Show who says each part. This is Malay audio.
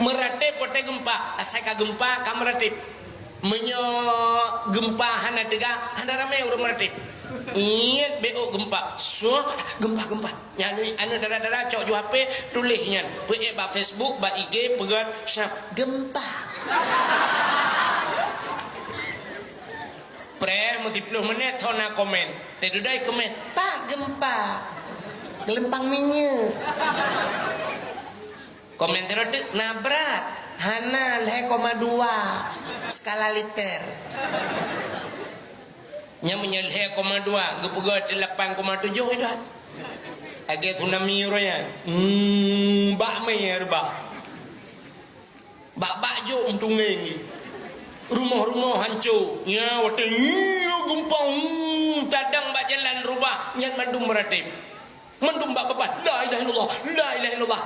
Speaker 1: meratip pote gempa asai ka gempa ka meratip menyo gempa hana tega hana rame urang meratip ingat BO gempa so gempa nyani anu dara-dara cok ju HP tulisnya pe ba Facebook ba IG pegat gempa pre mau 30 menit thona komen tedudai komen pak gempa gelempang minyak komentar itu nabrak hana 0,2 skala liter nya menyelhe 0,2 gepegot 8,7 itu age tsunami roya bak mer bak jo untunge rumah-rumah hancur nya wote gempa tadang bak jalan rubah nyan mandum meratip mandum bak beban la ilaha illallah